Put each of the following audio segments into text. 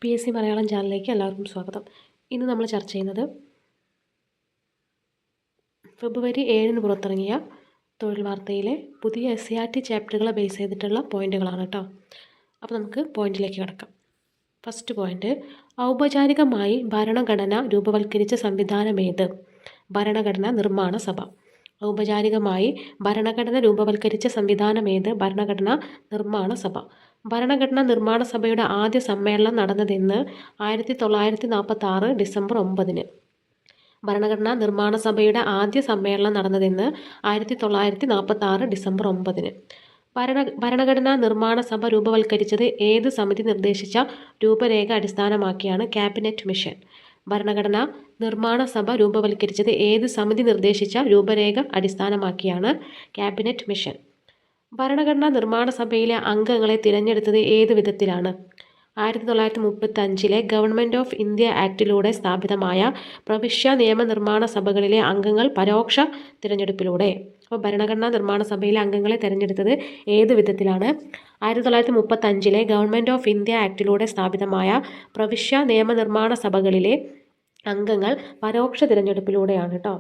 PSC Malayalam ചാനലിലേക്ക് എല്ലാവർക്കും സ്വാഗതം. ഇന്ന് നമ്മൾ ചർച്ച ചെയ്യുന്നത് ഫെബ്രുവരി 7 പുറത്തിറങ്ങിയ തൊഴിൽ വാർത്തയിലെ പുതിയ SCERT ചാപ്റ്ററുകളെ ബേസ് ചെയ്തിട്ടുള്ള പോയിന്റുകളാണ് കേട്ടോ. അപ്പോൾ നമുക്ക് പോയിന്റിലേക്ക് കിടക്കാം. ഫസ്റ്റ് പോയിന്റ്, ഔപചാരികമായി ഭരണഘടന രൂപവൽക്കരിച്ച സംവിധാനമേത്? ഭരണഘടനാ നിർമ്മാണ സഭ. ഔപചാരികമായി ഭരണഘടന രൂപവൽക്കരിച്ച സംവിധാനമേത്? ഭരണഘടനാ നിർമ്മാണ സഭ. ഭരണഘടനാ നിർമ്മാണ സഭയുടെ ആദ്യ സമ്മേളനം നടന്നതെന്ന്? 1946 ഡിസംബർ 9. ഭരണഘടനാ നിർമ്മാണ സഭയുടെ ആദ്യ സമ്മേളനം നടന്നതെന്ന്? 1946 ഡിസംബർ 9. ഭരണഘടനാ നിർമ്മാണ സഭ രൂപവൽക്കരിച്ചത് ഏത് സമിതി നിർദ്ദേശിച്ച രൂപരേഖ അടിസ്ഥാനമാക്കിയാണ്? Cabinet mission. ഭരണഘടനാ നിർമ്മാണ സഭ രൂപവൽക്കരിച്ചത് ഏത് സമിതി നിർദ്ദേശിച്ച രൂപരേഖ അടിസ്ഥാനമാക്കിയാണ്? Cabinet mission. ഭരണഘടനാ നിർമ്മാണ സഭയിലെ അംഗങ്ങളെ തിരഞ്ഞെടുത്തത് ഏത് വിധത്തിലാണ്? 1935 ഗവൺമെൻറ് ഓഫ് ഇന്ത്യ ആക്ടിലൂടെ സ്ഥാപിതമായ പ്രവിശ്യ നിയമനിർമ്മാണ സഭകളിലെ അംഗങ്ങൾ പരോക്ഷ തിരഞ്ഞെടുപ്പിലൂടെ. അപ്പോൾ ഭരണഘടനാ നിർമ്മാണ സഭയിലെ അംഗങ്ങളെ തിരഞ്ഞെടുത്തത് ഏത് വിധത്തിലാണ്? 1935 ഗവൺമെൻറ് ഓഫ് ഇന്ത്യ ആക്ടിലൂടെ സ്ഥാപിതമായ പ്രവിശ്യ നിയമനിർമ്മാണ സഭകളിലെ അംഗങ്ങൾ പരോക്ഷ തിരഞ്ഞെടുപ്പിലൂടെയാണ് കേട്ടോ.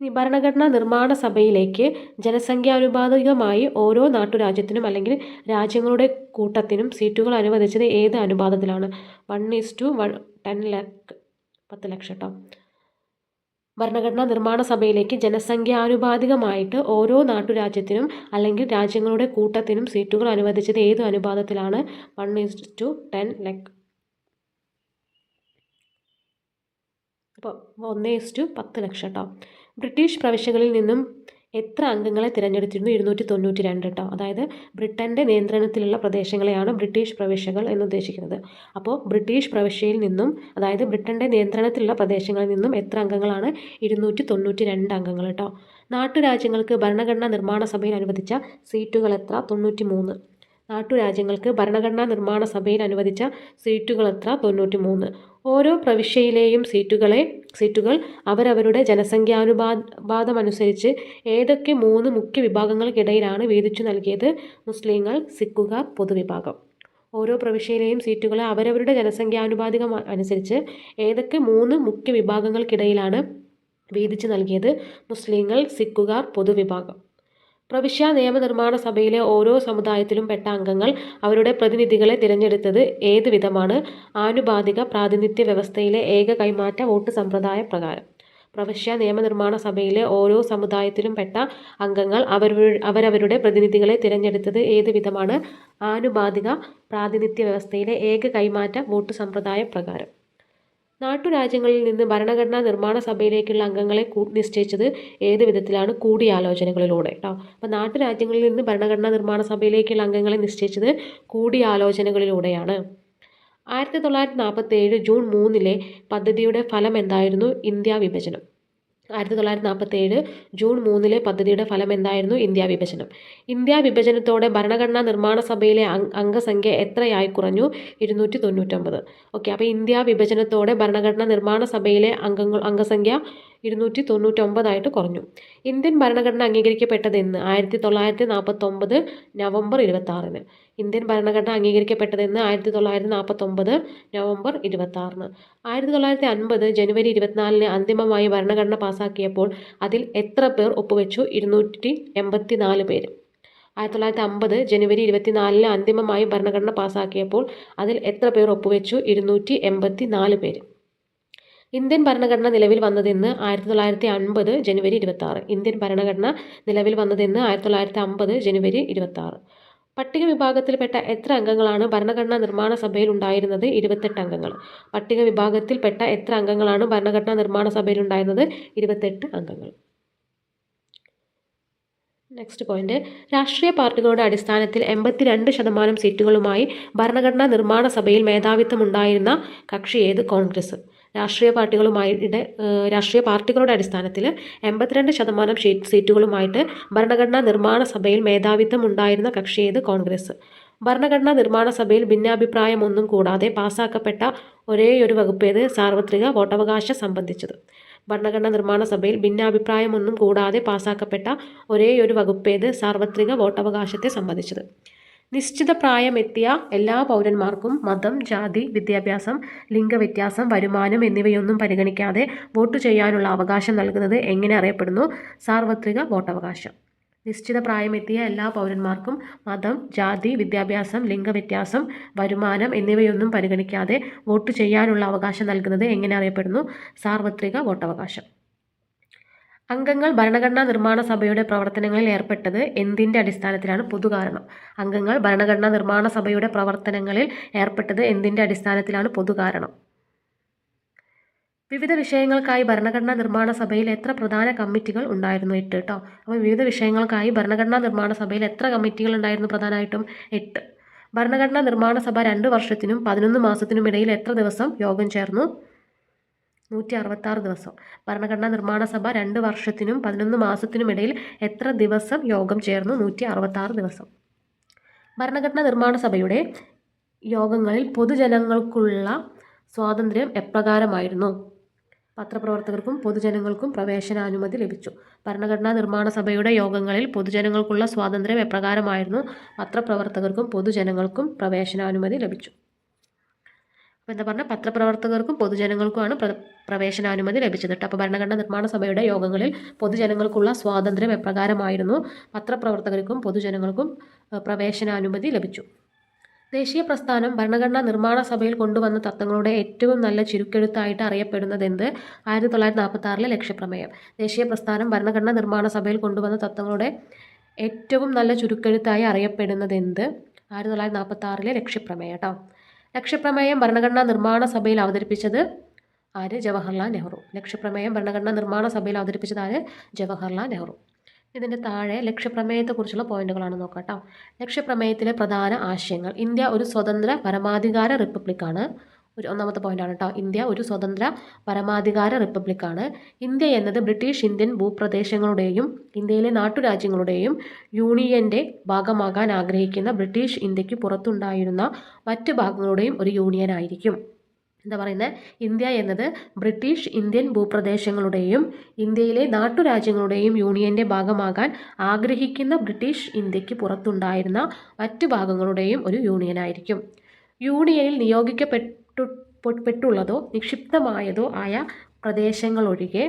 ഈ ഭരണഘടനാ നിർമ്മാണ സഭയിലേക്ക് ജനസംഖ്യാനുപാതികമായി ഓരോ നാട്ടുരാജ്യത്തിനും അല്ലെങ്കിൽ രാജ്യങ്ങളുടെ കൂട്ടത്തിനും സീറ്റുകൾ അനുവദിച്ചത് ഏത് അനുപാതത്തിലാണ്? 1:10 10 ലക്ഷം കേട്ടോ. ഭരണഘടനാ നിർമ്മാണ സഭയിലേക്ക് ജനസംഖ്യാനുപാതികമായിട്ട് ഓരോ നാട്ടുരാജ്യത്തിനും അല്ലെങ്കിൽ രാജ്യങ്ങളുടെ കൂട്ടത്തിനും സീറ്റുകൾ അനുവദിച്ചത് ഏത് അനുപാതത്തിലാണ്? 1:10 അപ്പോൾ 1:10 ലക്ഷം കേട്ടോ. ബ്രിട്ടീഷ് പ്രവിശ്യകളിൽ നിന്നും എത്ര അംഗങ്ങളെ തിരഞ്ഞെടുത്തിരുന്നു? 292 കേട്ടോ. അതായത് ബ്രിട്ടൻ്റെ നിയന്ത്രണത്തിലുള്ള പ്രദേശങ്ങളെയാണ് ബ്രിട്ടീഷ് പ്രവിശ്യകൾ എന്നുദ്ദേശിക്കുന്നത്. അപ്പോൾ ബ്രിട്ടീഷ് പ്രവിശ്യയിൽ നിന്നും, അതായത് ബ്രിട്ടൻ്റെ നിയന്ത്രണത്തിലുള്ള പ്രദേശങ്ങളിൽ നിന്നും എത്ര അംഗങ്ങളാണ്? 292 അംഗങ്ങൾ കേട്ടോ. നാട്ടുരാജ്യങ്ങൾക്ക് ഭരണഘടനാ നിർമ്മാണ സഭയിൽ അനുവദിച്ച സീറ്റുകൾ എത്ര? 93. നാട്ടുരാജ്യങ്ങൾക്ക് ഭരണഘടനാ നിർമ്മാണ സഭയിൽ അനുവദിച്ച സീറ്റുകൾ എത്ര? 93. ഓരോ പ്രവിശ്യയിലെയും സീറ്റുകൾ അവരവരുടെ ജനസംഖ്യാനുപാതമനുസരിച്ച് ഏതൊക്കെ 3 മുഖ്യ വിഭാഗങ്ങൾക്കിടയിലാണ് വീതിച്ചു നൽകിയത്? മുസ്ലിങ്ങൾ, സിഖുകാർ, പൊതുവിഭാഗം. ഓരോ പ്രവിശ്യയിലെയും സീറ്റുകളെ അവരവരുടെ ജനസംഖ്യാനുപാതികം അനുസരിച്ച് ഏതൊക്കെ 3 മുഖ്യ വിഭാഗങ്ങൾക്കിടയിലാണ് വീതിച്ചു നൽകിയത്? മുസ്ലിങ്ങൾ, സിഖുകാർ, പൊതുവിഭാഗം. പ്രവിശ്യ നിയമനിർമ്മാണ സഭയിലെ ഓരോ സമുദായത്തിലും പെട്ട അംഗങ്ങൾ അവരുടെ പ്രതിനിധികളെ തിരഞ്ഞെടുത്തത് ഏത് വിധമാണ്? ആനുപാതിക പ്രാതിനിധ്യ വ്യവസ്ഥയിലെ ഏക കൈമാറ്റ വോട്ട് സമ്പ്രദായ പ്രകാരം. പ്രവിശ്യ നിയമനിർമ്മാണ സഭയിലെ ഓരോ സമുദായത്തിലും പെട്ട അംഗങ്ങൾ അവരവരുടെ പ്രതിനിധികളെ തിരഞ്ഞെടുത്തത് ഏത് വിധമാണ്? ആനുപാതിക പ്രാതിനിധ്യ വ്യവസ്ഥയിലെ ഏക കൈമാറ്റ വോട്ട് സമ്പ്രദായ പ്രകാരം. നാട്ടുരാജ്യങ്ങളിൽ നിന്ന് ഭരണഘടനാ നിർമ്മാണ സഭയിലേക്കുള്ള അംഗങ്ങളെ നിശ്ചയിച്ചത് ഏത് വിധത്തിലാണ്? കൂടിയാലോചനകളിലൂടെ കേട്ടോ. അപ്പോൾ നാട്ടുരാജ്യങ്ങളിൽ നിന്ന് ഭരണഘടനാ നിർമ്മാണ സഭയിലേക്കുള്ള അംഗങ്ങളെ നിശ്ചയിച്ചത് കൂടിയാലോചനകളിലൂടെയാണ്. 1947 ജൂൺ 3 പദ്ധതിയുടെ ഫലം എന്തായിരുന്നു? ഇന്ത്യ വിഭജനം. 1947 ജൂൺ 3 പദ്ധതിയുടെ ഫലം എന്തായിരുന്നു? ഇന്ത്യ വിഭജനം. ഇന്ത്യ വിഭജനത്തോടെ ഭരണഘടനാ നിർമ്മാണ സഭയിലെ അംഗസംഖ്യ എത്രയായി കുറഞ്ഞു? 299. ഓക്കെ, അപ്പോൾ ഇന്ത്യ വിഭജനത്തോടെ ഭരണഘടനാ നിർമ്മാണ സഭയിലെ അംഗസംഖ്യ 299 കുറഞ്ഞു. ഇന്ത്യൻ ഭരണഘടന അംഗീകരിക്കപ്പെട്ടതെന്ന്? 1949 നവംബർ 26. ഇന്ത്യൻ ഭരണഘടന അംഗീകരിക്കപ്പെട്ടതെന്ന്? 1949 നവംബർ 26. 1950 ജനുവരി 24 അന്തിമമായി ഭരണഘടന പാസാക്കിയപ്പോൾ അതിൽ എത്ര പേർ ഒപ്പുവെച്ചു? 284 പേര്. 1950 ജനുവരി 24 അന്തിമമായി ഭരണഘടന പാസാക്കിയപ്പോൾ അതിൽ എത്ര പേർ ഒപ്പുവെച്ചു? 284 പേര്. ഇന്ത്യൻ ഭരണഘടന നിലവിൽ വന്നതെന്ന്? 1950 ജനുവരി 26. ഇന്ത്യൻ ഭരണഘടന നിലവിൽ വന്നതെന്ന്? 1950 ജനുവരി 26. പട്ടിക വിഭാഗത്തിൽപ്പെട്ട എത്ര അംഗങ്ങളാണ് ഭരണഘടനാ നിർമ്മാണ സഭയിൽ ഉണ്ടായിരുന്നത്? 28 അംഗങ്ങൾ. പട്ടിക വിഭാഗത്തിൽപ്പെട്ട എത്ര അംഗങ്ങളാണ് ഭരണഘടനാ നിർമ്മാണ സഭയിൽ ഉണ്ടായിരുന്നത്? 28 അംഗങ്ങൾ. നെക്സ്റ്റ് പോയിന്റ്, രാഷ്ട്രീയ പാർട്ടികളുടെ അടിസ്ഥാനത്തിൽ 82% സീറ്റുകളുമായി ഭരണഘടനാ നിർമ്മാണ സഭയിൽ മേധാവിത്വം ഉണ്ടായിരുന്ന കക്ഷി ഏത്? കോൺഗ്രസ്. രാഷ്ട്രീയ പാർട്ടികളുടെ അടിസ്ഥാനത്തിൽ 82% സീറ്റുകളുമായിട്ട് ഭരണഘടനാ നിർമ്മാണ സഭയിൽ മേധാവിത്വം ഉണ്ടായിരുന്ന കക്ഷി ഏത്? കോൺഗ്രസ്. ഭരണഘടനാ നിർമ്മാണ സഭയിൽ ഭിന്നാഭിപ്രായമൊന്നും കൂടാതെ പാസാക്കപ്പെട്ട ഒരേയൊരു വകുപ്പ് ഏത്? സാർവത്രിക വോട്ടവകാശം സംബന്ധിച്ചത്. ഭരണഘടനാ നിർമ്മാണ സഭയിൽ ഭിന്നാഭിപ്രായമൊന്നും കൂടാതെ പാസാക്കപ്പെട്ട ഒരേയൊരു വകുപ്പ് ഏത്? സാർവത്രിക വോട്ടവകാശത്തെ സംബന്ധിച്ചത്. നിശ്ചിത പ്രായമെത്തിയ എല്ലാ പൗരന്മാർക്കും മതം, ജാതി, വിദ്യാഭ്യാസം, ലിംഗവ്യത്യാസം, വരുമാനം എന്നിവയൊന്നും പരിഗണിക്കാതെ വോട്ട് ചെയ്യാനുള്ള അവകാശം നൽകുന്നത് എങ്ങനെ അറിയപ്പെടുന്നു? സാർവത്രിക വോട്ടവകാശം. നിശ്ചിത പ്രായമെത്തിയ എല്ലാ പൗരന്മാർക്കും മതം, ജാതി, വിദ്യാഭ്യാസം, ലിംഗവ്യത്യാസം, വരുമാനം എന്നിവയൊന്നും പരിഗണിക്കാതെ വോട്ട് ചെയ്യാനുള്ള അവകാശം നൽകുന്നത് എങ്ങനെ അറിയപ്പെടുന്നു? സാർവത്രിക വോട്ടവകാശം. അംഗങ്ങൾ ഭരണഘടനാ നിർമ്മാണ സഭയുടെ പ്രവർത്തനങ്ങളിൽ ഏർപ്പെട്ടത് എന്തിൻ്റെ അടിസ്ഥാനത്തിലാണ്? പൊതുകാരണം. അംഗങ്ങൾ ഭരണഘടനാ നിർമ്മാണ സഭയുടെ പ്രവർത്തനങ്ങളിൽ ഏർപ്പെട്ടത് എന്തിൻ്റെ അടിസ്ഥാനത്തിലാണ്? പൊതുകാരണം. വിവിധ വിഷയങ്ങൾക്കായി ഭരണഘടനാ നിർമ്മാണ സഭയിൽ എത്ര പ്രധാന കമ്മിറ്റികൾ ഉണ്ടായിരുന്നു? 8 കേട്ടോ. അപ്പോൾ വിവിധ വിഷയങ്ങൾക്കായി ഭരണഘടനാ നിർമ്മാണ സഭയിൽ എത്ര കമ്മിറ്റികൾ ഉണ്ടായിരുന്നു? പ്രധാനമായിട്ടും 8. ഭരണഘടനാ നിർമ്മാണ സഭ 2 വർഷത്തിനും 11 മാസത്തിനും ഇടയിൽ എത്ര ദിവസം യോഗം ചേർന്നു? 166 ദിവസം. ഭരണഘടനാ നിർമ്മാണ സഭ 2 വർഷത്തിനും 11 മാസത്തിനും ഇടയിൽ എത്ര ദിവസം യോഗം ചേർന്നു? 166 ദിവസം. ഭരണഘടനാ നിർമ്മാണ സഭയുടെ യോഗങ്ങളിൽ പൊതുജനങ്ങൾക്കുള്ള സ്വാതന്ത്ര്യം എപ്രകാരമായിരുന്നു? പത്രപ്രവർത്തകർക്കും പൊതുജനങ്ങൾക്കും പ്രവേശനാനുമതി ലഭിച്ചു. ഭരണഘടനാ നിർമ്മാണ സഭയുടെ യോഗങ്ങളിൽ പൊതുജനങ്ങൾക്കുള്ള സ്വാതന്ത്ര്യം എപ്രകാരമായിരുന്നു? പത്രപ്രവർത്തകർക്കും പൊതുജനങ്ങൾക്കും പ്രവേശനാനുമതി ലഭിച്ചു. അപ്പോൾ എന്താ പറഞ്ഞാൽ പത്രപ്രവർത്തകർക്കും പൊതുജനങ്ങൾക്കുമാണ് പ്രവേശനാനുമതി ലഭിച്ചത് കേട്ടോ. അപ്പോൾ ഭരണഘടനാ നിർമ്മാണ സഭയുടെ യോഗങ്ങളിൽ പൊതുജനങ്ങൾക്കുള്ള സ്വാതന്ത്ര്യം എപ്രകാരമായിരുന്നു? പത്രപ്രവർത്തകർക്കും പൊതുജനങ്ങൾക്കും പ്രവേശനാനുമതി ലഭിച്ചു. ദേശീയ പ്രസ്ഥാനം ഭരണഘടനാ നിർമ്മാണ സഭയിൽ കൊണ്ടുവന്ന തത്വങ്ങളുടെ ഏറ്റവും നല്ല ചുരുക്കെഴുത്തായിട്ട് അറിയപ്പെടുന്നത് എന്ത്? 1946 ലക്ഷ്യപ്രമേയം. ദേശീയ പ്രസ്ഥാനം ഭരണഘടനാ നിർമ്മാണ സഭയിൽ കൊണ്ടുവന്ന തത്വങ്ങളുടെ ഏറ്റവും നല്ല ചുരുക്കെഴുത്തായി അറിയപ്പെടുന്നത് എന്ത്? 1946 ലക്ഷ്യപ്രമേയം കേട്ടോ. ലക്ഷ്യപ്രമേയം ഭരണഘടനാ നിർമ്മാണ സഭയിൽ അവതരിപ്പിച്ചത് ആര്? ജവഹർലാൽ നെഹ്റു. ലക്ഷ്യപ്രമേയം ഭരണഘടനാ നിർമ്മാണ സഭയിൽ അവതരിപ്പിച്ചത് ആര്? ജവഹർലാൽ നെഹ്റു. ഇതിൻ്റെ താഴെ ലക്ഷ്യപ്രമേയത്തെക്കുറിച്ചുള്ള പോയിന്റുകളാണ് നോക്കാം കേട്ടോ. ലക്ഷ്യപ്രമേയത്തിലെ പ്രധാന ആശയങ്ങൾ: ഇന്ത്യ ഒരു സ്വതന്ത്ര പരമാധികാര റിപ്പബ്ലിക്കാണ്. ഒന്നാമത്തെ പോയിന്റാണ് കേട്ടോ. ഇന്ത്യ ഒരു സ്വതന്ത്ര പരമാധികാര റിപ്പബ്ലിക്കാണ്. ഇന്ത്യ എന്നത് ബ്രിട്ടീഷ് ഇന്ത്യൻ ഭൂപ്രദേശങ്ങളുടെയും ഇന്ത്യയിലെ നാട്ടുരാജ്യങ്ങളുടെയും യൂണിയൻ്റെ ഭാഗമാകാൻ ആഗ്രഹിക്കുന്ന ബ്രിട്ടീഷ് ഇന്ത്യക്ക് പുറത്തുണ്ടായിരുന്ന മറ്റ് ഭാഗങ്ങളുടെയും ഒരു യൂണിയൻ ആയിരിക്കും. എന്താ പറയുന്നത്? ഇന്ത്യ എന്നത് ബ്രിട്ടീഷ് ഇന്ത്യൻ ഭൂപ്രദേശങ്ങളുടെയും ഇന്ത്യയിലെ നാട്ടുരാജ്യങ്ങളുടെയും യൂണിയൻ്റെ ഭാഗമാകാൻ ആഗ്രഹിക്കുന്ന ബ്രിട്ടീഷ് ഇന്ത്യക്ക് പുറത്തുണ്ടായിരുന്ന മറ്റ് ഭാഗങ്ങളുടെയും ഒരു യൂണിയനായിരിക്കും. യൂണിയനിൽ നിയോഗിക്കപ്പെട്ടുള്ളതോ നിക്ഷിപ്തമായതോ ആയ പ്രദേശങ്ങളൊഴികെ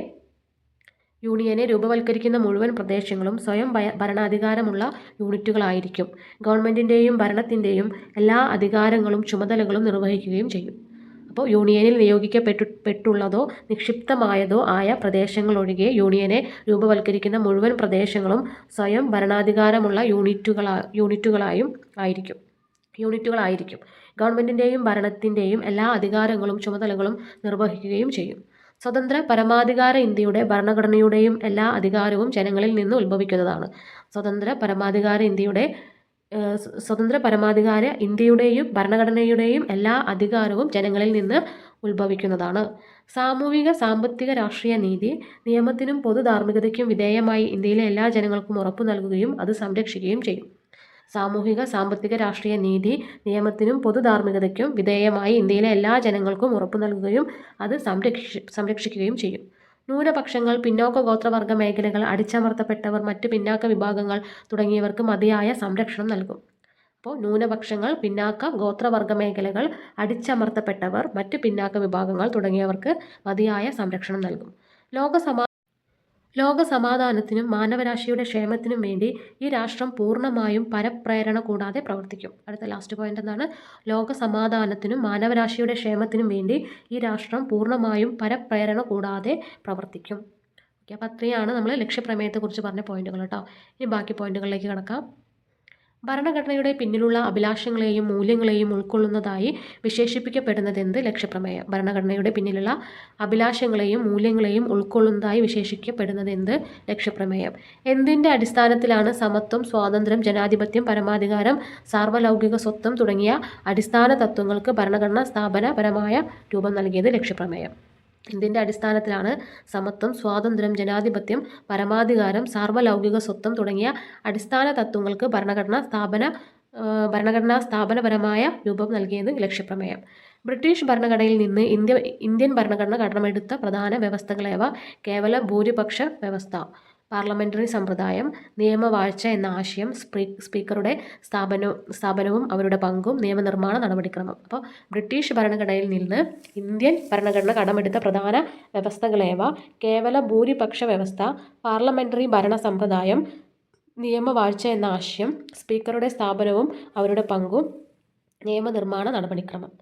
യൂണിയനെ രൂപവൽക്കരിക്കുന്ന മുഴുവൻ പ്രദേശങ്ങളും സ്വയം ഭരണാധികാരമുള്ള യൂണിറ്റുകളായിരിക്കും. ഗവൺമെൻറ്റിൻ്റെയും ഭരണത്തിൻ്റെയും എല്ലാ അധികാരങ്ങളും ചുമതലകളും നിർവഹിക്കുകയും ചെയ്യും. അപ്പോൾ യൂണിയനിൽ നിയോഗിക്കപ്പെട്ടുള്ളതോ നിക്ഷിപ്തമായതോ ആയ പ്രദേശങ്ങളൊഴികെ യൂണിയനെ രൂപവൽക്കരിക്കുന്ന മുഴുവൻ പ്രദേശങ്ങളും സ്വയം ഭരണാധികാരമുള്ള യൂണിറ്റുകളായിരിക്കും. ഗവൺമെൻറ്റിൻ്റെയും ഭരണത്തിൻ്റെയും എല്ലാ അധികാരങ്ങളും ചുമതലകളും നിർവഹിക്കുകയും ചെയ്യും. സ്വതന്ത്ര പരമാധികാര ഇന്ത്യയുടെ ഭരണഘടനയുടെയും എല്ലാ അധികാരവും ജനങ്ങളിൽ നിന്ന് ഉത്ഭവിക്കുന്നതാണ്. സ്വതന്ത്ര പരമാധികാര ഇന്ത്യയുടെയും ഭരണഘടനയുടെയും എല്ലാ അധികാരവും ജനങ്ങളിൽ നിന്ന് ഉത്ഭവിക്കുന്നതാണ്. സാമൂഹിക, സാമ്പത്തിക, രാഷ്ട്രീയ നീതി നിയമത്തിനും പൊതുധാർമ്മികതയ്ക്കും വിധേയമായി ഇന്ത്യയിലെ എല്ലാ ജനങ്ങൾക്കും ഉറപ്പു നൽകുകയും അത് സംരക്ഷിക്കുകയും ചെയ്യും. സാമൂഹിക, സാമ്പത്തിക, രാഷ്ട്രീയ നീതി നിയമത്തിനും പൊതുധാർമ്മികതയ്ക്കും വിധേയമായി ഇന്ത്യയിലെ എല്ലാ ജനങ്ങൾക്കും ഉറപ്പു നൽകുകയും അത് സംരക്ഷിക്കുകയും ചെയ്യും. ന്യൂനപക്ഷങ്ങൾ, പിന്നോക്ക ഗോത്രവർഗ മേഖലകൾ, അടിച്ചമർത്തപ്പെട്ടവർ, മറ്റ് പിന്നാക്ക വിഭാഗങ്ങൾ തുടങ്ങിയവർക്ക് മതിയായ സംരക്ഷണം നൽകും. അപ്പോൾ ന്യൂനപക്ഷങ്ങൾ, പിന്നാക്ക ഗോത്രവർഗ മേഖലകൾ, അടിച്ചമർത്തപ്പെട്ടവർ, മറ്റ് പിന്നാക്ക വിഭാഗങ്ങൾ തുടങ്ങിയവർക്ക് മതിയായ സംരക്ഷണം നൽകും. ലോക സമാധാനത്തിനും മാനവരാശിയുടെ ക്ഷേമത്തിനും വേണ്ടി ഈ രാഷ്ട്രം പൂർണ്ണമായും പരപ്രേരണ കൂടാതെ പ്രവർത്തിക്കും. അടുത്ത ലാസ്റ്റ് പോയിന്റ് എന്താണ്? ലോക സമാധാനത്തിനും മാനവരാശിയുടെ ക്ഷേമത്തിനും വേണ്ടി ഈ രാഷ്ട്രം പൂർണ്ണമായും പരപ്രേരണ കൂടാതെ പ്രവർത്തിക്കും. ഓക്കെ, അപ്പോൾ അത്രയാണ് നമ്മൾ ലക്ഷ്യപ്രമേയത്തെക്കുറിച്ച് പറഞ്ഞ പോയിന്റുകൾ കേട്ടോ. ഇനി ബാക്കി പോയിന്റുകളിലേക്ക് കടക്കാം. ഭരണഘടനയുടെ പിന്നിലുള്ള അഭിലാഷങ്ങളെയും മൂല്യങ്ങളെയും ഉൾക്കൊള്ളുന്നതായി വിശേഷിപ്പിക്കപ്പെടുന്നതെന്ത്? ലക്ഷ്യപ്രമേയം. ഭരണഘടനയുടെ പിന്നിലുള്ള അഭിലാഷങ്ങളെയും മൂല്യങ്ങളെയും ഉൾക്കൊള്ളുന്നതായി വിശേഷിക്കപ്പെടുന്നതെന്ത്? ലക്ഷ്യപ്രമേയം. എന്തിൻ്റെ അടിസ്ഥാനത്തിലാണ് സമത്വം, സ്വാതന്ത്ര്യം, ജനാധിപത്യം, പരമാധികാരം, സാർവലൗകിക സ്വത്വം തുടങ്ങിയ അടിസ്ഥാന തത്വങ്ങൾക്ക് ഭരണഘടന സ്ഥാപനപരമായ രൂപം നൽകിയത്? ലക്ഷ്യപ്രമേയം. ഇതിൻ്റെ അടിസ്ഥാനത്തിലാണ് സമത്വം, സ്വാതന്ത്ര്യം, ജനാധിപത്യം, പരമാധികാരം, സാർവലൗകിക സ്വത്വം തുടങ്ങിയ അടിസ്ഥാന തത്വങ്ങൾക്ക് ഭരണഘടനാ സ്ഥാപനപരമായ രൂപം നൽകിയത്? ലക്ഷ്യപ്രമേയം. ബ്രിട്ടീഷ് ഭരണഘടനയിൽ നിന്ന് ഇന്ത്യൻ ഭരണഘടന കടമെടുത്ത പ്രധാന വ്യവസ്ഥകളേവ? കേവല ഭൂരിപക്ഷ വ്യവസ്ഥ, പാർലമെൻ്ററി സമ്പ്രദായം, നിയമവാഴ്ച എന്ന ആശയം, സ്പീക്കറുടെ സ്ഥാപനവും അവരുടെ പങ്കും, നിയമനിർമ്മാണ നടപടിക്രമം. അപ്പോൾ ബ്രിട്ടീഷ് ഭരണഘടനയിൽ നിന്ന് ഇന്ത്യൻ ഭരണഘടന കടമെടുത്ത പ്രധാന വ്യവസ്ഥകളേവ: കേവല ഭൂരിപക്ഷ വ്യവസ്ഥ, പാർലമെൻ്ററി ഭരണ സമ്പ്രദായം, നിയമവാഴ്ച എന്ന ആശയം, സ്പീക്കറുടെ സ്ഥാപനവും അവരുടെ പങ്കും, നിയമനിർമ്മാണ നടപടിക്രമം.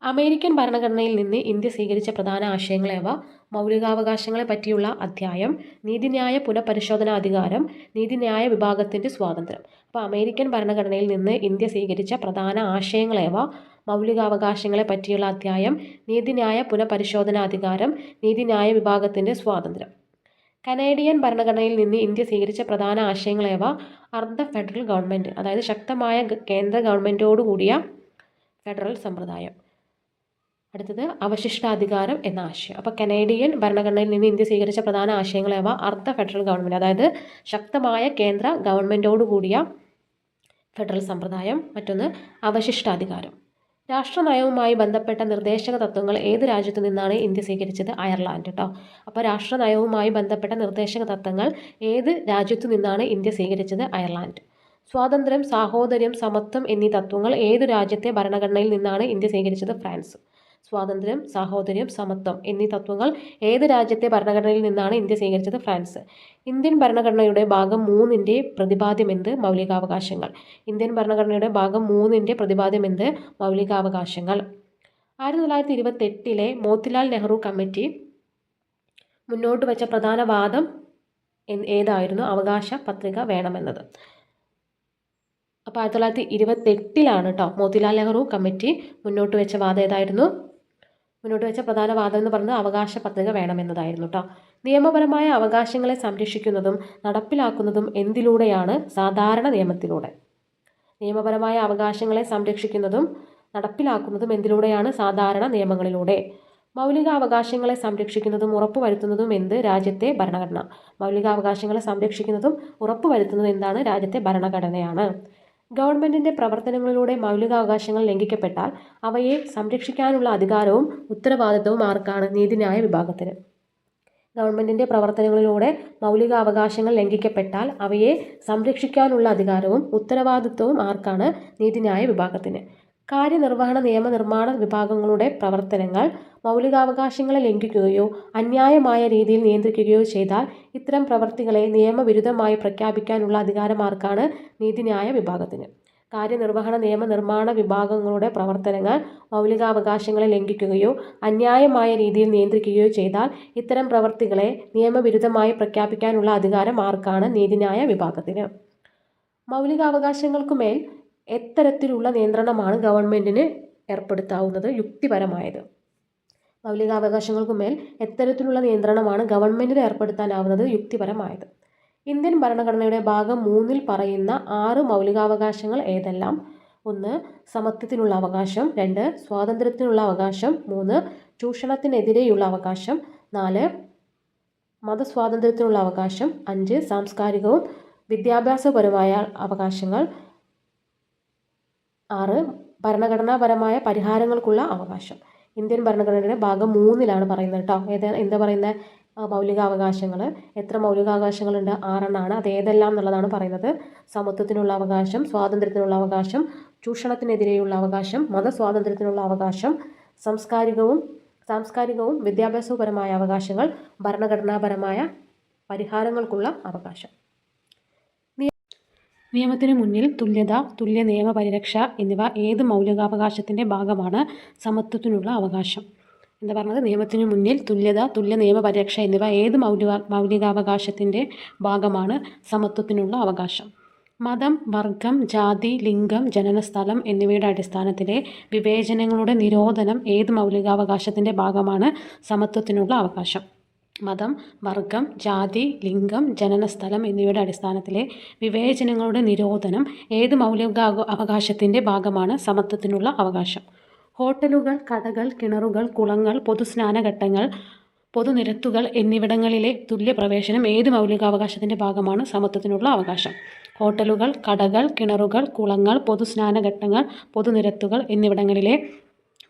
അമേരിക്കൻ ഭരണഘടനയിൽ നിന്ന് ഇന്ത്യ സ്വീകരിച്ച പ്രധാന ആശയങ്ങളേവ: മൗലികാവകാശങ്ങളെ പറ്റിയുള്ള അധ്യായം, നീതിന്യായ പുനഃപരിശോധനാധികാരം, നീതിന്യായ വിഭാഗത്തിൻ്റെ സ്വാതന്ത്ര്യം. അപ്പോൾ അമേരിക്കൻ ഭരണഘടനയിൽ നിന്ന് ഇന്ത്യ സ്വീകരിച്ച പ്രധാന ആശയങ്ങളേവ: മൗലികാവകാശങ്ങളെ പറ്റിയുള്ള അധ്യായം, നീതിന്യായ പുനഃപരിശോധനാധികാരം, നീതിന്യായ വിഭാഗത്തിൻ്റെ സ്വാതന്ത്ര്യം. കനേഡിയൻ ഭരണഘടനയിൽ നിന്ന് ഇന്ത്യ സ്വീകരിച്ച പ്രധാന ആശയങ്ങളേവ: അർദ്ധ ഫെഡറൽ ഗവൺമെൻറ്, അതായത് ശക്തമായ കേന്ദ്ര ഗവൺമെൻറ്റോടുകൂടിയ ഫെഡറൽ സമ്പ്രദായം. അടുത്തത് അവശിഷ്ടാധികാരം എന്ന ആശയം. അപ്പോൾ കനേഡിയൻ ഭരണഘടനയിൽ നിന്ന് ഇന്ത്യ സ്വീകരിച്ച പ്രധാന ആശയങ്ങളേവ: അർദ്ധ ഫെഡറൽ ഗവൺമെൻറ്, അതായത് ശക്തമായ കേന്ദ്ര ഗവൺമെൻറ്റോടുകൂടിയ ഫെഡറൽ സമ്പ്രദായം. മറ്റൊന്ന് അവശിഷ്ടാധികാരം. രാഷ്ട്രനയവുമായി ബന്ധപ്പെട്ട നിർദ്ദേശക തത്വങ്ങൾ ഏത് രാജ്യത്തു നിന്നാണ് ഇന്ത്യ സ്വീകരിച്ചത്? അയർലാൻഡ് കേട്ടോ. അപ്പോൾ രാഷ്ട്രനയവുമായി ബന്ധപ്പെട്ട നിർദ്ദേശക തത്വങ്ങൾ ഏത് രാജ്യത്തു നിന്നാണ് ഇന്ത്യ സ്വീകരിച്ചത്? അയർലാൻഡ്. സ്വാതന്ത്ര്യം, സാഹോദര്യം, സമത്വം എന്നീ തത്വങ്ങൾ ഏതു രാജ്യത്തെ ഭരണഘടനയിൽ നിന്നാണ് ഇന്ത്യ സ്വീകരിച്ചത്? ഫ്രാൻസ്. സ്വാതന്ത്ര്യം, സാഹോദര്യം, സമത്വം എന്നീ തത്വങ്ങൾ ഏത് രാജ്യത്തെ ഭരണഘടനയിൽ നിന്നാണ് ഇന്ത്യ സ്വീകരിച്ചത്? ഫ്രാൻസ്. ഇന്ത്യൻ ഭരണഘടനയുടെ ഭാഗം 3ൻ്റെ പ്രതിപാദ്യമെന്ത്? മൗലികാവകാശങ്ങൾ. ഇന്ത്യൻ ഭരണഘടനയുടെ ഭാഗം 3ൻ്റെ പ്രതിപാദ്യമെന്ത്? മൗലികാവകാശങ്ങൾ. 1928 മോത്തിലാൽ നെഹ്റു കമ്മിറ്റി മുന്നോട്ട് വെച്ച പ്രധാന വാദം ഏതായിരുന്നു? അവകാശ പത്രിക വേണമെന്നത്. അപ്പോൾ 1928 കേട്ടോ മോത്തിലാൽ നെഹ്റു കമ്മിറ്റി മുന്നോട്ട് വെച്ച വാദം ഏതായിരുന്നു? മുന്നോട്ട് വെച്ച പ്രധാന വാദം എന്ന് പറയുന്നത് അവകാശ പത്രിക വേണമെന്നതായിരുന്നു കേട്ടോ. നിയമപരമായ അവകാശങ്ങളെ സംരക്ഷിക്കുന്നതും നടപ്പിലാക്കുന്നതും എന്തിലൂടെയാണ്? സാധാരണ നിയമത്തിലൂടെ. നിയമപരമായ അവകാശങ്ങളെ സംരക്ഷിക്കുന്നതും നടപ്പിലാക്കുന്നതും എന്തിലൂടെയാണ്? സാധാരണ നിയമങ്ങളിലൂടെ. മൗലികാവകാശങ്ങളെ സംരക്ഷിക്കുന്നതും ഉറപ്പുവരുത്തുന്നതും എന്ത്? രാജ്യത്തെ ഭരണഘടന. മൗലികാവകാശങ്ങളെ സംരക്ഷിക്കുന്നതും ഉറപ്പുവരുത്തുന്നതും എന്താണ്? രാജ്യത്തെ ഭരണഘടനയാണ്. ഗവൺമെൻറ്റിൻ്റെ പ്രവർത്തനങ്ങളിലൂടെ മൗലികാവകാശങ്ങൾ ലംഘിക്കപ്പെട്ടാൽ അവയെ സംരക്ഷിക്കാനുള്ള അധികാരവും ഉത്തരവാദിത്തവും ആർക്കാണ്? നീതിന്യായ വിഭാഗത്തിന്. ഗവൺമെൻറ്റിൻ്റെ പ്രവർത്തനങ്ങളിലൂടെ മൗലികാവകാശങ്ങൾ ലംഘിക്കപ്പെട്ടാൽ അവയെ സംരക്ഷിക്കാനുള്ള അധികാരവും ഉത്തരവാദിത്തവും ആർക്കാണ്? നീതിന്യായ വിഭാഗത്തിന്. കാര്യനിർവഹണ നിയമനിർമ്മാണ വിഭാഗങ്ങളുടെ പ്രവർത്തനങ്ങൾ മൗലികാവകാശങ്ങളെ ലംഘിക്കുകയോ അന്യായമായ രീതിയിൽ നിയന്ത്രിക്കുകയോ ചെയ്താൽ ഇത്തരം പ്രവർത്തികളെ നിയമവിരുദ്ധമായി പ്രഖ്യാപിക്കാനുള്ള അധികാരം ആർക്കാണ്? നീതിന്യായ വിഭാഗത്തിന്. കാര്യനിർവഹണ നിയമനിർമ്മാണ വിഭാഗങ്ങളുടെ പ്രവർത്തനങ്ങൾ മൗലികാവകാശങ്ങളെ ലംഘിക്കുകയോ അന്യായമായ രീതിയിൽ നിയന്ത്രിക്കുകയോ ചെയ്താൽ ഇത്തരം പ്രവർത്തികളെ നിയമവിരുദ്ധമായി പ്രഖ്യാപിക്കാനുള്ള അധികാരം ആർക്കാണ്? നീതിന്യായ വിഭാഗത്തിന്. മൗലികാവകാശങ്ങൾക്കുമേൽ എത്തരത്തിലുള്ള നിയന്ത്രണമാണ് ഗവൺമെൻറ്റിന് ഏർപ്പെടുത്താവുന്നത്? യുക്തിപരമായത്. മൗലികാവകാശങ്ങൾക്കുമേൽ എത്തരത്തിലുള്ള നിയന്ത്രണമാണ് ഗവൺമെൻറ്റിന് ഏർപ്പെടുത്താനാവുന്നത്? യുക്തിപരമായത്. ഇന്ത്യൻ ഭരണഘടനയുടെ ഭാഗം 3 പറയുന്ന 6 മൗലികാവകാശങ്ങൾ ഏതെല്ലാം? 1. സമത്വത്തിനുള്ള അവകാശം. 2. സ്വാതന്ത്ര്യത്തിനുള്ള അവകാശം. 3. ചൂഷണത്തിനെതിരെയുള്ള അവകാശം. 4. മതസ്വാതന്ത്ര്യത്തിനുള്ള അവകാശം. 5. സാംസ്കാരികവും വിദ്യാഭ്യാസപരമായ അവകാശങ്ങൾ. 6. ഭരണഘടനാപരമായ പരിഹാരങ്ങൾക്കുള്ള അവകാശം. ഇന്ത്യൻ ഭരണഘടനയുടെ ഭാഗം 3 പറയുന്നത് കേട്ടോ. എന്താ പറയുന്നത്? മൗലികാവകാശങ്ങൾ. എത്ര മൗലികാവകാശങ്ങളുണ്ട്? 6 എണ്ണമാണ്. അത് ഏതെല്ലാം എന്നുള്ളതാണ് പറയുന്നത്. സമത്വത്തിനുള്ള അവകാശം, സ്വാതന്ത്ര്യത്തിനുള്ള അവകാശം, ചൂഷണത്തിനെതിരെയുള്ള അവകാശം, മതസ്വാതന്ത്ര്യത്തിനുള്ള അവകാശം, സാംസ്കാരികവും വിദ്യാഭ്യാസപരമായ അവകാശങ്ങൾ, ഭരണഘടനാപരമായ പരിഹാരങ്ങൾക്കുള്ള അവകാശം. നിയമത്തിന് മുന്നിൽ തുല്യത, തുല്യ നിയമ പരിരക്ഷ എന്നിവ ഏത് മൗലികാവകാശത്തിൻ്റെ ഭാഗമാണ്? സമത്വത്തിനുള്ള അവകാശം. എന്താ പറഞ്ഞത്? നിയമത്തിന് മുന്നിൽ തുല്യത, തുല്യ നിയമ പരിരക്ഷ എന്നിവ ഏത് മൗലികാവകാശത്തിൻ്റെ ഭാഗമാണ്? സമത്വത്തിനുള്ള അവകാശം. മതം, വർഗം, ജാതി, ലിംഗം, ജനനസ്ഥലം എന്നിവയുടെ അടിസ്ഥാനത്തിലെ വിവേചനങ്ങളുടെ നിരോധനം ഏത് മൗലികാവകാശത്തിൻ്റെ ഭാഗമാണ്? സമത്വത്തിനുള്ള അവകാശം. മതം, വർഗം, ജാതി, ലിംഗം, ജനനസ്ഥലം എന്നിവയുടെ അടിസ്ഥാനത്തിലെ വിവേചനങ്ങളുടെ നിരോധനം ഏത് മൗലികാവകാശത്തിൻ്റെ ഭാഗമാണ്? സമത്വത്തിനുള്ള അവകാശം. ഹോട്ടലുകൾ, കടകൾ, കിണറുകൾ, കുളങ്ങൾ, പൊതുസ്നാനഘട്ടങ്ങൾ, പൊതുനിരത്തുകൾ എന്നിവിടങ്ങളിലെ തുല്യപ്രവേശനം ഏത് മൗലികാവകാശത്തിൻ്റെ ഭാഗമാണ്? സമത്വത്തിനുള്ള അവകാശം. ഹോട്ടലുകൾ, കടകൾ, കിണറുകൾ, കുളങ്ങൾ, പൊതുസ്നാനഘട്ടങ്ങൾ, പൊതുനിരത്തുകൾ എന്നിവിടങ്ങളിലെ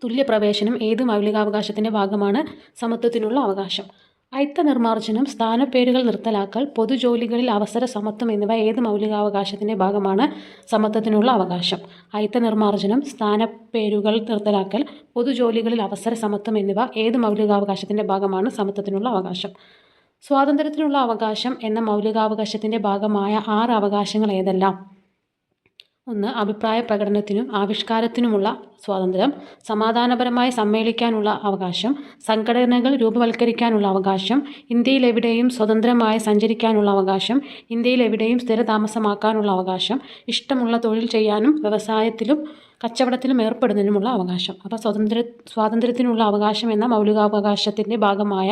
തുല്യപ്രവേശനം ഏത് മൗലികാവകാശത്തിൻ്റെ ഭാഗമാണ്? സമത്വത്തിനുള്ള അവകാശം. അയിത്ത നിർമ്മാർജ്ജനം, സ്ഥാനപ്പേരുകൾ നിർത്തലാക്കൽ, പൊതുജോലികളിൽ അവസര സമത്വം എന്നിവ ഏത് മൗലികാവകാശത്തിൻ്റെ ഭാഗമാണ്? സമത്വത്തിനുള്ള അവകാശം. അയിത്ത നിർമ്മാർജ്ജനം, സ്ഥാനപ്പേരുകൾ നിർത്തലാക്കൽ, പൊതുജോലികളിൽ അവസര സമത്വം എന്നിവ ഏത് മൗലികാവകാശത്തിൻ്റെ ഭാഗമാണ്? സമത്വത്തിനുള്ള അവകാശം. സ്വാതന്ത്ര്യത്തിനുള്ള അവകാശം എന്ന മൗലികാവകാശത്തിൻ്റെ ഭാഗമായ 6 അവകാശങ്ങൾ ഏതെല്ലാം? 1. അഭിപ്രായ പ്രകടനത്തിനും ആവിഷ്കാരത്തിനുമുള്ള സ്വാതന്ത്ര്യം. സമാധാനപരമായി സമ്മേളിക്കാനുള്ള അവകാശം. സംഘടനകൾ രൂപവൽക്കരിക്കാനുള്ള അവകാശം. ഇന്ത്യയിൽ എവിടെയും സ്വതന്ത്രമായി സഞ്ചരിക്കാനുള്ള അവകാശം. ഇന്ത്യയിൽ എവിടെയും സ്ഥിരതാമസമാക്കാനുള്ള അവകാശം. ഇഷ്ടമുള്ള തൊഴിൽ ചെയ്യാനും വ്യവസായത്തിലും കച്ചവടത്തിലും ഏർപ്പെടുന്നതിനുമുള്ള അവകാശം. അപ്പോൾ സ്വാതന്ത്ര്യത്തിനുള്ള അവകാശം എന്ന മൗലികാവകാശത്തിൻ്റെ ഭാഗമായ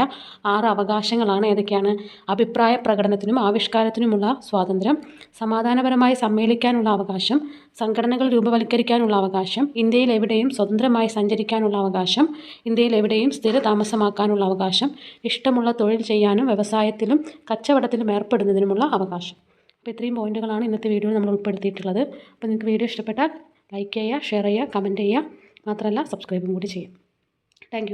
6 അവകാശങ്ങളാണ്. ഏതൊക്കെയാണ്? അഭിപ്രായ പ്രകടനത്തിനും ആവിഷ്കാരത്തിനുമുള്ള സ്വാതന്ത്ര്യം, സമാധാനപരമായി സമ്മേളിക്കാനുള്ള അവകാശം, സംഘടനകൾ രൂപവൽക്കരിക്കാനുള്ള അവകാശം, ഇന്ത്യയിൽ എവിടെയും സ്വതന്ത്രമായി സഞ്ചരിക്കാനുള്ള അവകാശം, ഇന്ത്യയിൽ എവിടെയും സ്ഥിരതാമസമാക്കാനുള്ള അവകാശം, ഇഷ്ടമുള്ള തൊഴിൽ ചെയ്യാനും വ്യവസായത്തിലും കച്ചവടത്തിലും ഏർപ്പെടുന്നതിനുമുള്ള അവകാശം. അപ്പോൾ ഇത്രയും പോയിന്റുകളാണ് ഇന്നത്തെ വീഡിയോയിൽ നമ്മൾ ഉൾപ്പെടുത്തിയിട്ടുള്ളത്. അപ്പോൾ നിങ്ങൾക്ക് വീഡിയോ ഇഷ്ടപ്പെട്ടാൽ ലൈക്ക് ചെയ്യുക, ഷെയർ ചെയ്യുക, കമൻറ്റ് ചെയ്യുക, മാത്രമല്ല സബ്സ്ക്രൈബും കൂടി ചെയ്യുക. താങ്ക്